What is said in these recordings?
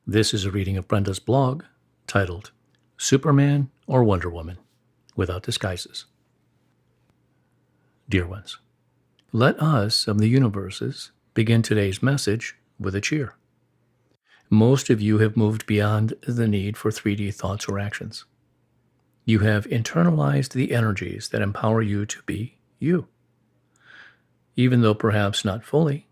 This is a reading of Brenda's blog titled Superman or Wonder Woman Without Disguises. Dear ones, let us of the universes begin today's message with a cheer. Most of you have moved beyond the need for 3D thoughts or actions. You have internalized the energies that empower you to be you. Even though perhaps not fully,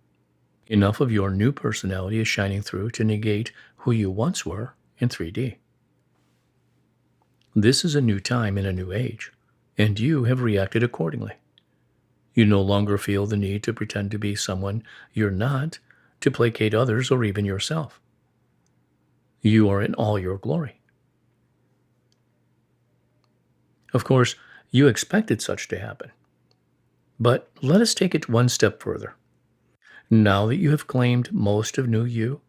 enough of your new personality is shining through to negate who you once were in 3D. This is a new time in a new age, and you have reacted accordingly. You no longer feel the need to pretend to be someone you're not to placate others or even yourself. You are in all your glory. Of course, you expected such to happen. But let us take it one step further. Now that you have claimed most of new you,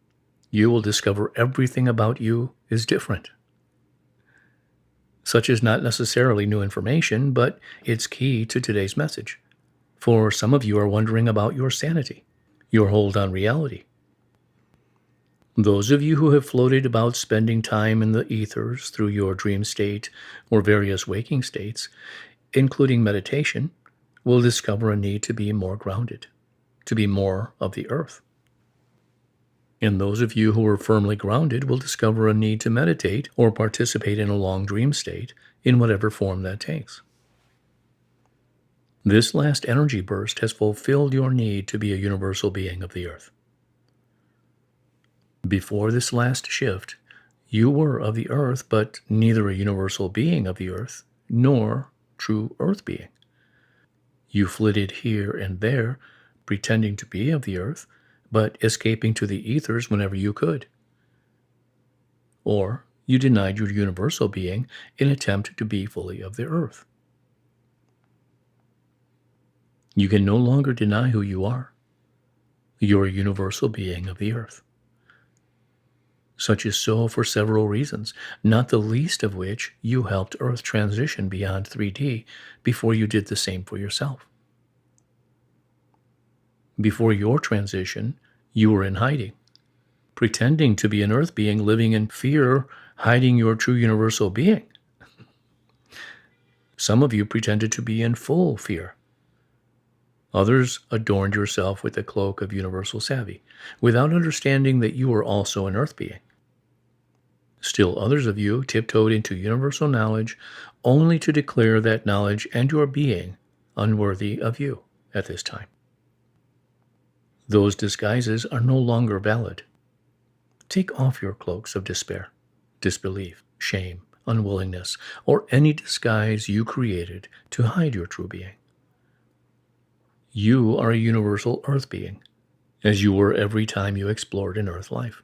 you will discover everything about you is different. Such is not necessarily new information, but it's key to today's message. For some of you are wondering about your sanity, your hold on reality. Those of you who have floated about spending time in the ethers through your dream state or various waking states, including meditation, will discover a need to be more grounded, to be more of the earth. And those of you who are firmly grounded will discover a need to meditate or participate in a long dream state in whatever form that takes. This last energy burst has fulfilled your need to be a universal being of the earth. Before this last shift, you were of the earth, but neither a universal being of the earth nor true earth being. You flitted here and there, pretending to be of the earth, but escaping to the ethers whenever you could. Or you denied your universal being in attempt to be fully of the earth. You can no longer deny who you are. You're a universal being of the earth. Such is so for several reasons, not the least of which you helped Earth transition beyond 3D before you did the same for yourself. Before your transition, you were in hiding, pretending to be an Earth being living in fear, hiding your true universal being. Some of you pretended to be in full fear. Others adorned yourself with the cloak of universal savvy, without understanding that you were also an Earth being. Still others of you tiptoed into universal knowledge only to declare that knowledge and your being unworthy of you at this time. Those disguises are no longer valid. Take off your cloaks of despair, disbelief, shame, unwillingness, or any disguise you created to hide your true being. You are a universal earth being, as you were every time you explored an earth life.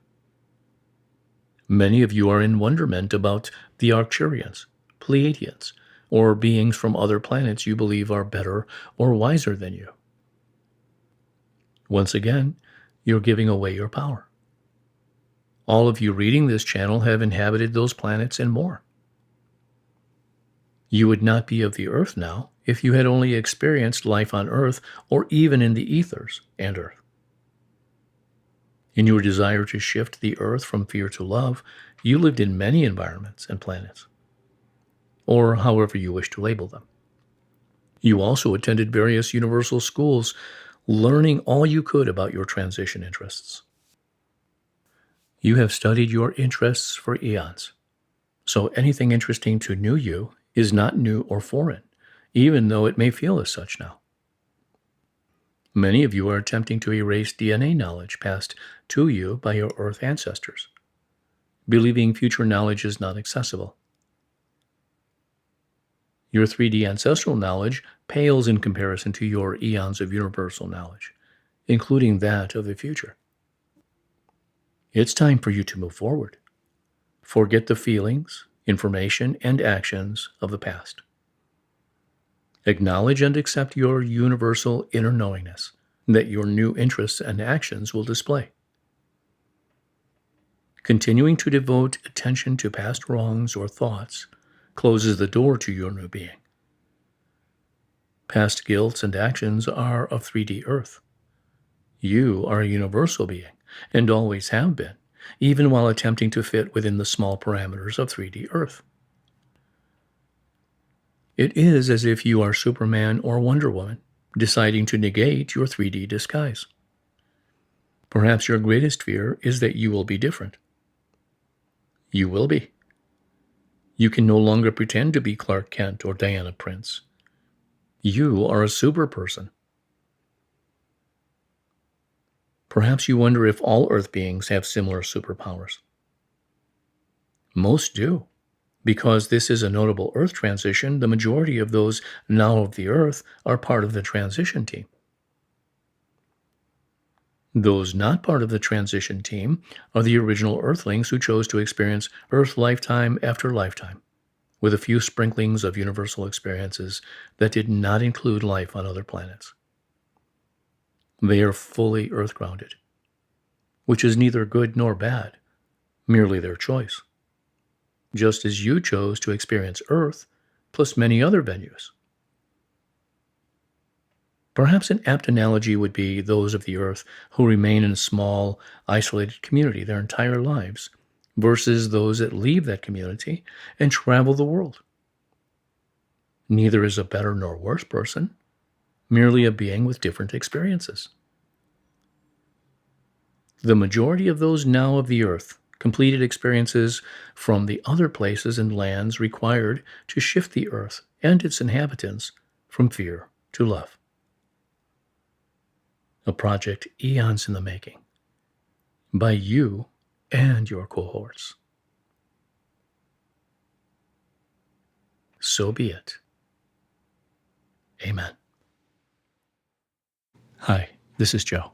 Many of you are in wonderment about the Arcturians, Pleiadians, or beings from other planets you believe are better or wiser than you. Once again, you're giving away your power. All of you reading this channel have inhabited those planets and more. You would not be of the earth now if you had only experienced life on earth or even in the ethers and earth. In your desire to shift the earth from fear to love, you lived in many environments and planets, or however you wish to label them. You also attended various universal schools, learning all you could about your transition interests. You have studied your interests for eons, so anything interesting to new you is not new or foreign, even though it may feel as such now. Many of you are attempting to erase DNA knowledge passed to you by your Earth ancestors, believing future knowledge is not accessible. Your 3D ancestral knowledge pales in comparison to your eons of universal knowledge, including that of the future. It's time for you to move forward. Forget the feelings, information, and actions of the past. Acknowledge and accept your universal inner knowingness that your new interests and actions will display. Continuing to devote attention to past wrongs or thoughts closes the door to your new being. Past guilts and actions are of 3D earth. You are a universal being, and always have been, even while attempting to fit within the small parameters of 3D Earth. It is as if you are Superman or Wonder Woman, deciding to negate your 3D disguise. Perhaps your greatest fear is that you will be different. You will be. You can no longer pretend to be Clark Kent or Diana Prince. You are a super person. Perhaps you wonder if all Earth beings have similar superpowers. Most do. Because this is a notable Earth transition, the majority of those now of the Earth are part of the transition team. Those not part of the transition team are the original Earthlings who chose to experience Earth lifetime after lifetime, with a few sprinklings of universal experiences that did not include life on other planets. They are fully Earth-grounded, which is neither good nor bad, merely their choice. Just as you chose to experience Earth, plus many other venues. Perhaps an apt analogy would be those of the Earth who remain in a small, isolated community their entire lives, versus those that leave that community and travel the world. Neither is a better nor worse person, merely a being with different experiences. The majority of those now of the Earth completed experiences from the other places and lands required to shift the Earth and its inhabitants from fear to love. A project eons in the making, by you and your cohorts. So be it. Amen. Hi, this is Joe.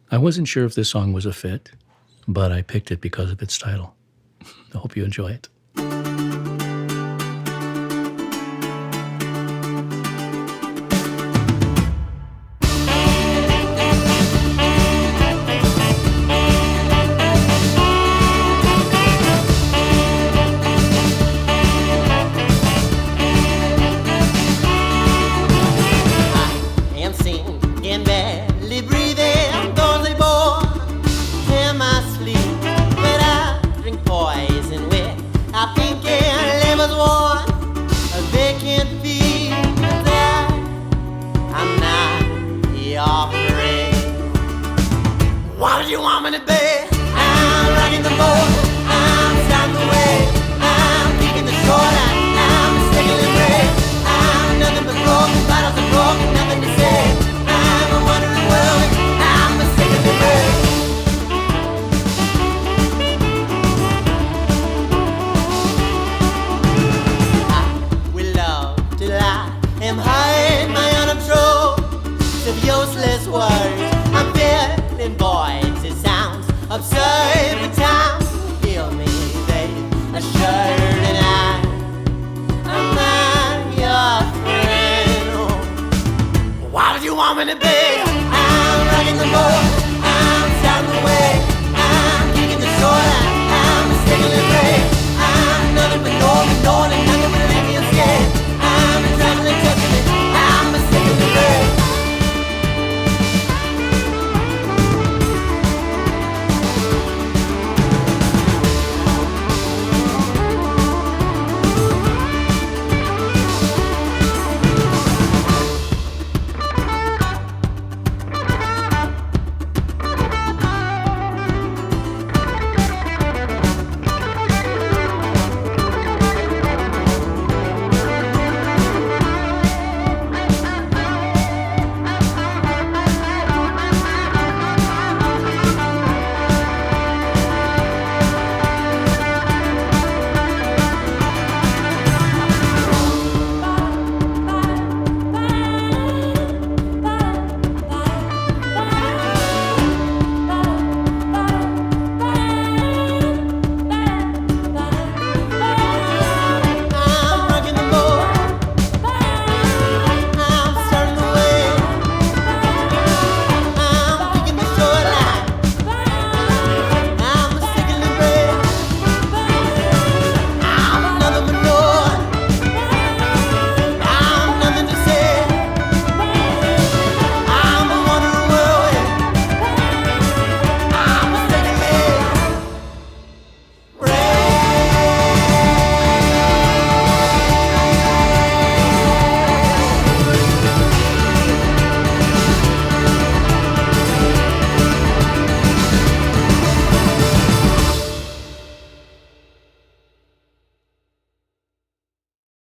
I wasn't sure if this song was a fit, but I picked it because of its title. I hope you enjoy it. What do you want me to be? I'm rocking the boat, I'm starting the wave, I'm kicking the shoreline, I'm mistakenly brave. I'm nothing but broken bottles and broken, nothing to say. I'm a wandering world, I'm mistakenly brave. I will love to lie, am high in my unobtrusive of useless words. I'm feeling voids, it sounds absurd, but time heal me, babe, assured, and I'm not your friend. What do you want me to be? I'm rocking the boat,